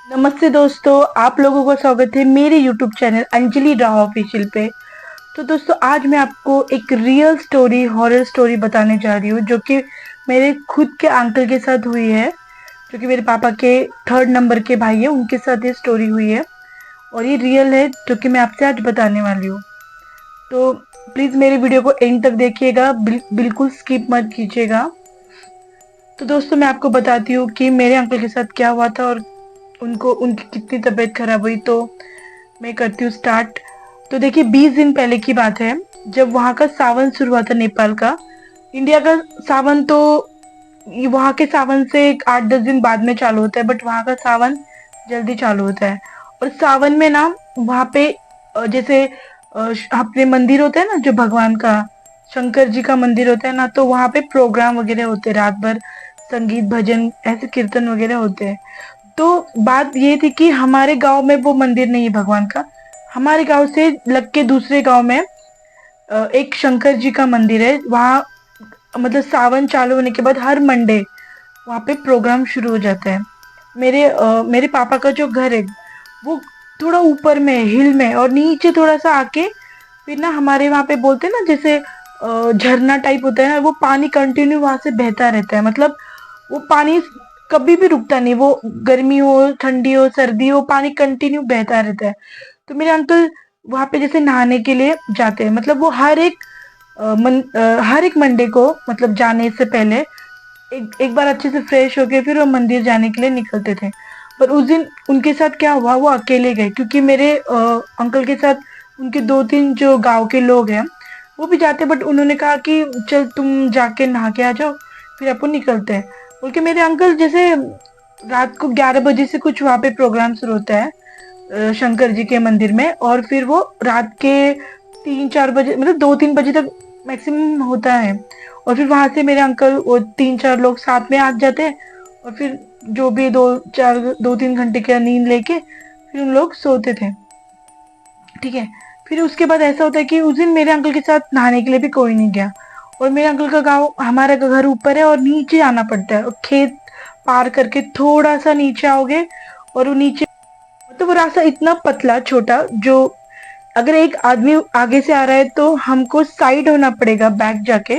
नमस्ते दोस्तों, आप लोगों का स्वागत है मेरे YouTube channel Anjali Rao official पे। तो दोस्तों, आज मैं आपको एक रियल स्टोरी, हॉरर स्टोरी बताने जा रही हूँ जो कि मेरे खुद के अंकल के साथ हुई है, जो कि मेरे पापा के थर्ड नंबर के भाई है, उनके साथ ये स्टोरी हुई है और ये रियल है जो कि मैं आपसे आज बताने वाली हूँ। तो प्लीज मेरे वीडियो को एंड तक देखिएगा, बिल्कुल स्किप मत कीजिएगा। तो दोस्तों, मैं आपको बताती हूँ कि मेरे अंकल के साथ क्या हुआ था और उनको उनकी कितनी तबीयत खराब हुई। तो मैं करती हूँ स्टार्ट। तो देखिए, 20 दिन पहले की बात है, जब वहाँ का सावन शुरू हुआ था, नेपाल का। इंडिया का सावन तो वहाँ के सावन से 8-10 दिन बाद में चालू होता है, बट वहाँ का सावन जल्दी चालू होता है। और सावन में ना, वहाँ पे जैसे अपने मंदिर होते हैं ना, जो भगवान का, शंकर जी का मंदिर होता है ना, तो वहाँ पे प्रोग्राम वगैरह होते हैं, रात भर संगीत भजन ऐसे कीर्तन वगैरह होते हैं। तो बात ये थी कि हमारे गांव में वो मंदिर नहीं है भगवान का। हमारे गांव से लग के दूसरे गांव में एक शंकर जी का मंदिर है। वहाँ मतलब सावन चालू होने के बाद हर मंडे वहाँ पे प्रोग्राम शुरू हो जाता है। मेरे पापा का जो घर है वो थोड़ा ऊपर में है, हिल में, और नीचे थोड़ा सा आके फिर ना हमारे वहाँ पे बोलते हैं ना, जैसे झरना टाइप होता है ना, वो पानी कंटिन्यू वहां से बहता रहता है। मतलब वो पानी कभी भी रुकता नहीं, वो गर्मी हो ठंडी हो सर्दी हो, पानी कंटिन्यू बहता रहता है। तो मेरे अंकल वहां पे जैसे नहाने के लिए जाते हैं, मतलब वो हर एक मंडे को, मतलब जाने से पहले एक बार अच्छे से फ्रेश होके फिर वो मंदिर जाने के लिए निकलते थे। पर उस दिन उनके साथ क्या हुआ, वो अकेले गए, क्योंकि मेरे अंकल के साथ उनके 2-3 जो गांव के लोग हैं वो भी जाते, बट उन्होंने कहा कि चल तुम जाके नहा के आ जाओ, फिर अपन निकलते हैं बोल के। मेरे अंकल जैसे रात को 11 बजे से कुछ वहाँ पे प्रोग्राम शुरू होता है शंकर जी के मंदिर में, और फिर वो रात के 3-4 बजे, मतलब 2-3 बजे तक मैक्सिमम होता है। और फिर वहां से मेरे अंकल वो 3-4 लोग साथ में आ जाते हैं, और फिर जो भी 2-3 घंटे का नींद लेके फिर उन लोग सोते थे। ठीक है। फिर उसके बाद ऐसा होता है कि उस दिन मेरे अंकल के साथ नहाने के लिए भी कोई नहीं गया। और मेरे अंकल का गांव, हमारा घर ऊपर है और नीचे आना पड़ता है, और खेत पार करके थोड़ा सा नीचे आओगे और वो नीचे, तो वो रास्ता इतना पतला छोटा, जो अगर एक आदमी आगे से आ रहा है तो हमको साइड होना पड़ेगा बैक जाके,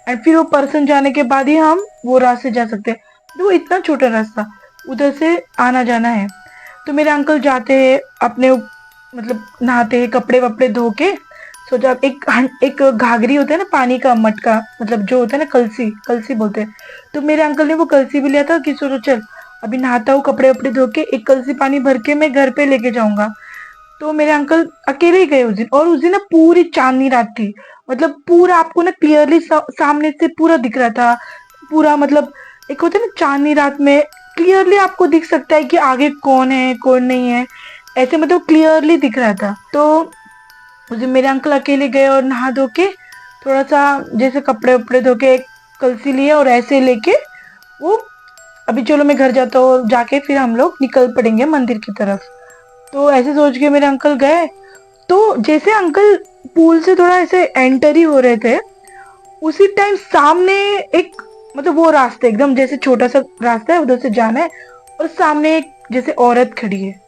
एंड फिर वो पर्सन जाने के बाद ही हम वो रास्ते जा सकते हैं। तो वो इतना छोटा रास्ता, उधर से आना जाना है। तो मेरे अंकल जाते हैं अपने, मतलब नहाते हैं, कपड़े वपड़े धो के। सोचा एक घाघरी होता है ना, पानी का मटका, मतलब जो होता है ना, कलसी कलसी बोलते हैं। तो मेरे अंकल ने वो कलसी भी लिया था कि सोचो चल अभी नहाता हूँ, कपड़े वपड़े धो के एक कलसी पानी भर के मैं घर पे लेके जाऊंगा। तो मेरे अंकल अकेले ही गए उस दिन, और उस दिन ना पूरी चांदनी रात थी। मतलब पूरा आपको ना क्लियरली सामने से पूरा दिख रहा था। पूरा मतलब, एक होता है ना चांदनी रात में क्लियरली आपको दिख सकता है कि आगे कौन है कौन नहीं है, ऐसे मतलब क्लियरली दिख रहा था। तो उस दिन मेरे अंकल अकेले गए और नहा धो के थोड़ा सा जैसे कपड़े वपड़े धो के एक कलसी लिए और ऐसे लेके वो, अभी चलो मैं घर जाता हूँ, और जाके फिर हम लोग निकल पड़ेंगे मंदिर की तरफ। तो ऐसे सोच के मेरे अंकल गए। तो जैसे अंकल पूल से थोड़ा ऐसे एंटर ही हो रहे थे, उसी टाइम सामने एक, मतलब वो रास्ता एकदम जैसे छोटा सा रास्ता है, उधर से जाना है, और सामने एक जैसे औरत खड़ी है।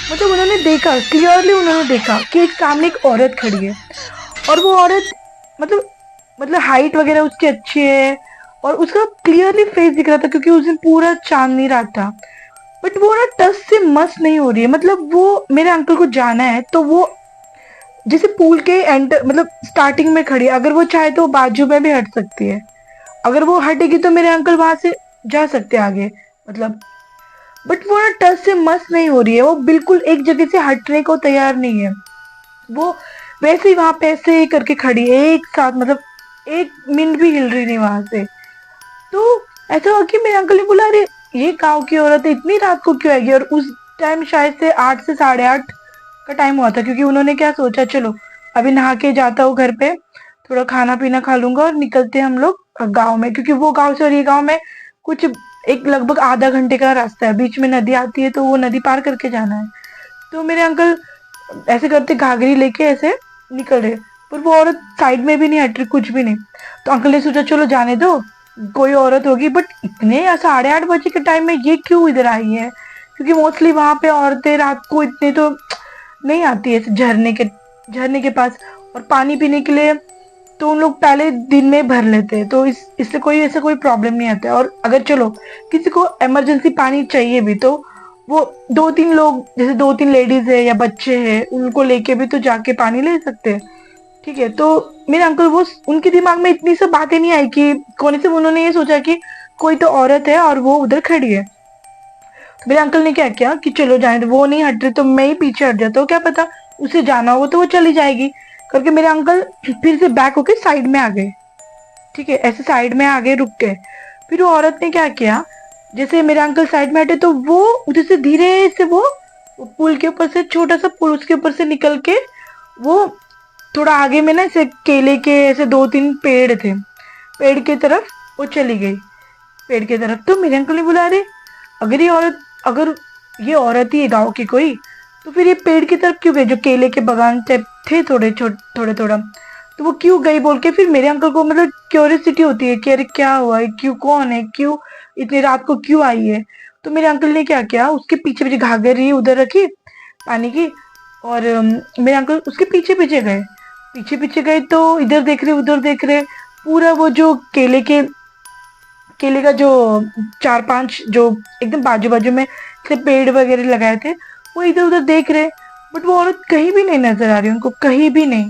मतलब उन्होंने देखा क्लियरली, उन्होंने देखा कि एक सामने एक औरत खड़ी है। और वो औरत, मतलब हाइट वगैरह उसकी अच्छी है, और उसका क्लियरली फेस दिख रहा था, क्योंकि उस दिन पूरा चांदनी रात था। बट वो ना टस से मस नहीं हो रही है। मतलब वो मेरे अंकल को जाना है, तो वो जैसे पूल के एंटर, मतलब स्टार्टिंग में खड़ी है, अगर वो चाहे तो बाजू में भी हट सकती है। अगर वो हटेगी तो मेरे अंकल वहां से जा सकते हैं आगे, मतलब। बट वो ना टस से मस नहीं हो रही है, वो बिल्कुल एक जगह से हटने को तैयार नहीं है। वो वैसे ही वहां पे ऐसे करके खड़ी है एक साथ, मतलब एक मिनट भी हिल रही नहीं वहां से। तो ऐसा हुआ कि मेरे अंकल ने बोला, अरे ये गाँव की औरत है, इतनी रात को क्यों आएगी। और उस टाइम शायद से 8 से 8:30 का टाइम हुआ था, क्योंकि उन्होंने क्या सोचा, चलो अभी नहा के जाता हूँ घर पे, थोड़ा खाना पीना खा लूंगा और निकलते हैं हम लोग गाँव में, क्योंकि वो गाँव से और ये गाँव में कुछ एक लगभग आधा घंटे का रास्ता है, बीच में नदी आती है, तो वो नदी पार करके जाना है। तो मेरे अंकल ऐसे करते घाघरी लेके ऐसे निकल रहे, पर वो औरत साइड में भी नहीं हट रही, कुछ भी नहीं। तो अंकल ने सोचा चलो जाने दो, कोई औरत होगी, बट इतने 8:30 बजे के टाइम में ये क्यों इधर आई है? क्योंकि मोस्टली वहां पे औरतें रात को इतने तो नहीं आती है झरने के पास, और पानी पीने के लिए तो उन लोग पहले दिन में भर लेते हैं, तो इससे कोई ऐसा कोई प्रॉब्लम नहीं आता है। और अगर चलो किसी को इमरजेंसी पानी चाहिए भी, तो वो 2-3 लोग, जैसे 2-3 लेडीज है या बच्चे हैं, उनको लेके भी तो जाके पानी ले सकते हैं। ठीक है, तो मेरे अंकल वो उनके दिमाग में इतनी सब बातें नहीं आई कि कोने से उन्होंने ये सोचा कि कोई तो औरत है और वो उधर खड़ी है। तो मेरे अंकल ने क्या किया कि चलो जाने दो, वो नहीं हट रही तो मैं ही पीछे हट जाता हूँ, क्या पता उसे जाना हो तो वो चली जाएगी करके मेरे अंकल फिर से बैक होके साइड में आ गए। ठीक है, ऐसे साइड में आगे रुक गए। फिर वो औरत ने क्या किया, जैसे मेरे अंकल साइड में हटे तो वो उधर से धीरे से वो पुल के ऊपर से, छोटा सा पुल उसके ऊपर से निकल के, वो थोड़ा आगे में ना ऐसे केले के ऐसे 2-3 पेड़ थे, पेड़ की तरफ वो चली गई। पेड़ की तरफ तो मेरे अंकल ने बोला, अरे अगर ये औरत ही है गाँव की कोई, तो फिर ये पेड़ की तरफ क्यों गई, जो केले के बागान टाइप थे थोड़े थोड़े थोड़ा, तो वो क्यों गई बोल के फिर मेरे अंकल को मतलब क्यूरियोसिटी होती है कि अरे क्या हुआ है, क्यों, कौन है, क्यों इतनी रात को क्यों आई है। तो मेरे अंकल ने क्या किया, उसके पीछे पीछे घाघर उधर रखी पानी की, और मेरे अंकल उसके पीछे पीछे गए। पीछे पीछे गए तो इधर देख रहे उधर देख रहे, पूरा वो जो केले का जो 4-5 जो एकदम बाजू बाजू में से पेड़ वगैरह लगाए थे, वो इधर उधर देख रहे, बट वो औरत कहीं भी नहीं नजर आ रही उनको, कहीं भी नहीं।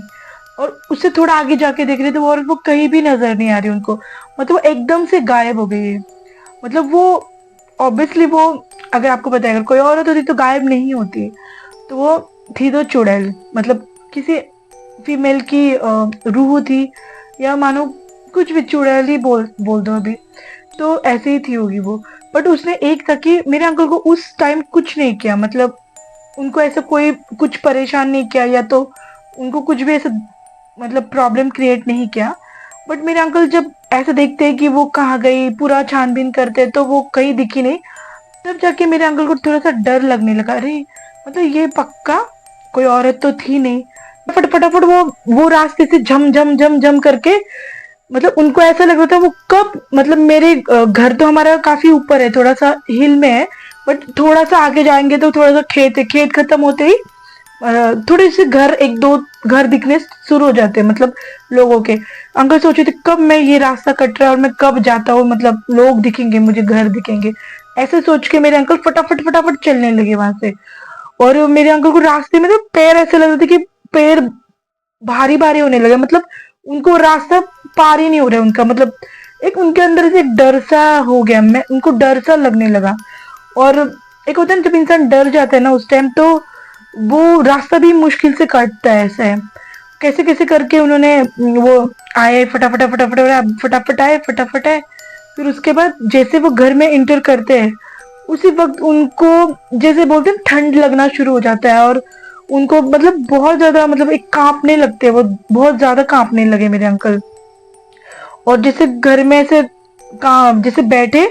और उससे थोड़ा आगे जाके देख रहे तो वो औरत वो कहीं भी नजर नहीं आ रही उनको, मतलब वो एकदम से गायब हो गई है। मतलब वो ऑब्वियसली वो, अगर आपको पता है अगर कोई औरत होती तो गायब नहीं होती, तो वो थी तो चुड़ैल, मतलब किसी फीमेल की रूह थी, या मानो कुछ भी, चुड़ैल ही बोल बोल दो अभी, तो ऐसे ही थी होगी वो। बट उसने एक था कि मेरे अंकल को उस टाइम कुछ नहीं किया, मतलब उनको ऐसा कोई कुछ परेशान नहीं किया, या तो उनको कुछ भी ऐसा मतलब प्रॉब्लम क्रिएट नहीं किया। बट मेरे अंकल जब ऐसा देखते हैं कि वो कहाँ गई, पूरा छानबीन करते हैं तो वो कहीं दिखी नहीं, तब जाके मेरे अंकल को थोड़ा सा डर लगने लगा, अरे मतलब ये पक्का कोई औरत तो थी नहीं। फटाफट फटाफट वो रास्ते से झम झम झम झम करके, मतलब उनको ऐसा लग रहा था वो कब, मतलब मेरे घर तो हमारा काफी ऊपर है, थोड़ा सा हिल में है, बट थोड़ा सा आगे जाएंगे तो थोड़ा सा खेत है, खेत खत्म होते ही थोड़े से घर, एक दो घर दिखने शुरू हो जाते हैं, मतलब लोगों के। अंकल सोचे थे कब मैं ये रास्ता कट रहा है और मैं कब जाता हूँ, मतलब लोग दिखेंगे मुझे, घर दिखेंगे, ऐसे सोच के मेरे अंकल फटाफट फटाफट चलने लगे वहां से। और मेरे अंकल को रास्ते में तो पैर ऐसे लग रहे थे कि पैर भारी भारी होने लगे, मतलब उनको रास्ता पार ही नहीं हो रहा है उनका, मतलब एक उनके अंदर से एक डर सा हो गया, मैं उनको डर सा लगने लगा। और एक होता है ना, जब इंसान डर जाता है ना उस टाइम, तो वो रास्ता भी मुश्किल से काटता है, ऐसा है। कैसे कैसे करके उन्होंने वो आए, फटाफट फटाफट फटाफट आए, फटाफट आए। फिर उसके बाद जैसे वो घर में इंटर करते हैं, उसी वक्त उनको जैसे बोलते हैं ठंड लगना शुरू हो जाता है, और उनको मतलब बहुत ज्यादा, मतलब एक कांपने लगते हैं, वो बहुत ज्यादा कांपने लगे मेरे अंकल। और जैसे घर में ऐसे जैसे बैठे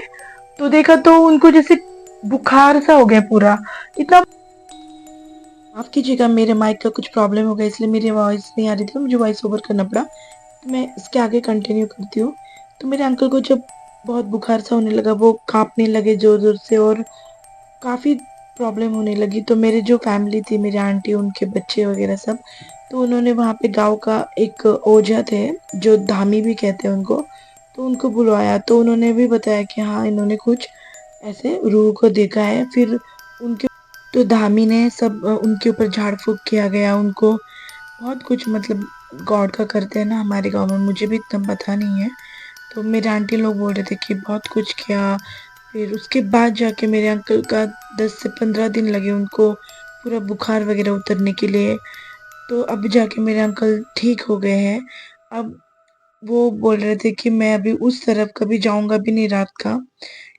तो देखा तो उनको जैसे बुखार सा हो गया पूरा, इतना। माफ कीजिएगा, मेरे माइक का कुछ प्रॉब्लम हो गया, इसलिए मेरी वॉइस नहीं आ रही थी, मुझे वॉइस ओवर करना पड़ा। तो मैं इसके आगे कंटिन्यू करती हूँ। तो मेरे अंकल को जब बहुत बुखार सा होने लगा, वो कांपने लगे जोर जोर से, और काफ़ी प्रॉब्लम होने लगी, तो मेरी जो फैमिली थी, मेरी आंटी, उनके बच्चे वगैरह सब, तो उन्होंने वहाँ पे गांव का एक ओझा थे, जो धामी भी कहते हैं उनको, तो उनको बुलवाया, तो उन्होंने भी बताया कि हाँ इन्होंने कुछ ऐसे रूह को देखा है। फिर उनके तो धामी ने सब उनके ऊपर झाड़ फूक किया गया, उनको बहुत कुछ, मतलब गॉड का करते हैं ना हमारे गांव में, मुझे भी इतना पता नहीं है। तो मेरे आंटी लोग बोल रहे थे कि बहुत कुछ किया। फिर उसके बाद जाके मेरे अंकल का 10 से 15 दिन लगे उनको पूरा बुखार वगैरह उतरने के लिए। तो अब जाके मेरे अंकल ठीक हो गए हैं। अब वो बोल रहे थे कि मैं अभी उस तरफ कभी जाऊंगा भी नहीं रात का,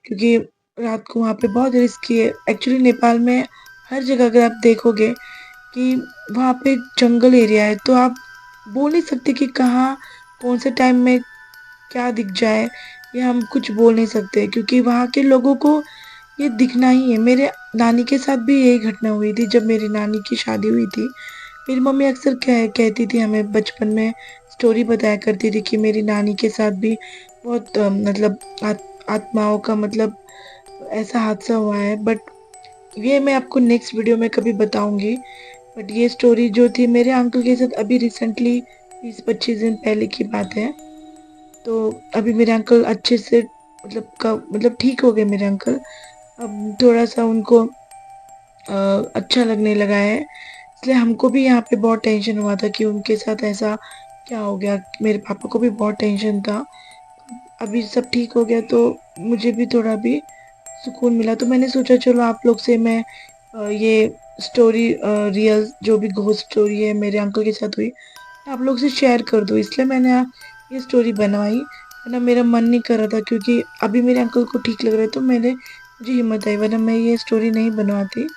क्योंकि रात को वहाँ पे बहुत रिस्की है। एक्चुअली नेपाल में हर जगह अगर आप देखोगे कि वहाँ पे जंगल एरिया है, तो आप बोल नहीं सकते कि कहाँ कौन से टाइम में क्या दिख जाए, ये हम कुछ बोल नहीं सकते, क्योंकि वहाँ के लोगों को ये दिखना ही है। मेरे नानी के साथ भी यही घटना हुई थी जब मेरी नानी की शादी हुई थी। मेरी मम्मी अक्सर कहती थी, हमें बचपन में स्टोरी बताया करती थी कि मेरी नानी के साथ भी बहुत मतलब आत्माओं का मतलब ऐसा हादसा हुआ है। बट ये मैं आपको नेक्स्ट वीडियो में कभी बताऊंगी। बट ये स्टोरी जो थी मेरे अंकल के साथ अभी रिसेंटली 20-25 दिन पहले की बात है। तो अभी मेरे अंकल अच्छे से मतलब ठीक हो गए मेरे अंकल। अब थोड़ा सा उनको अच्छा लगने लगा है। इसलिए हमको भी यहाँ पे बहुत टेंशन हुआ था कि उनके साथ ऐसा क्या हो गया। मेरे पापा को भी बहुत टेंशन था। अभी सब ठीक हो गया तो मुझे भी थोड़ा भी सुकून मिला। तो मैंने सोचा चलो आप लोग से मैं ये स्टोरी रियल जो भी घोस्ट स्टोरी है मेरे अंकल के साथ हुई आप लोग से शेयर कर दूँ, इसलिए मैंने ये स्टोरी बनवाई। वरना मेरा मन नहीं कर रहा था क्योंकि अभी मेरे अंकल को ठीक लग रहा है तो मुझे हिम्मत आई, वरना मैं ये स्टोरी नहीं बनवाती।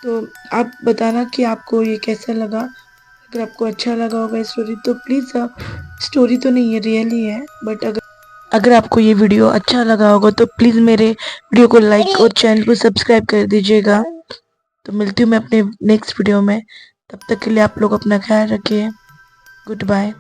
तो आप बताना कि आपको ये कैसा लगा। अगर आपको अच्छा लगा होगा स्टोरी तो प्लीज़, स्टोरी तो नहीं है रियल ही है, बट अगर अगर आपको ये वीडियो अच्छा लगा होगा तो प्लीज़ मेरे वीडियो को लाइक और चैनल को सब्सक्राइब कर दीजिएगा। तो मिलती हूँ मैं अपने नेक्स्ट वीडियो में। तब तक के लिए आप लोग अपना ख्याल रखिए। Good bye.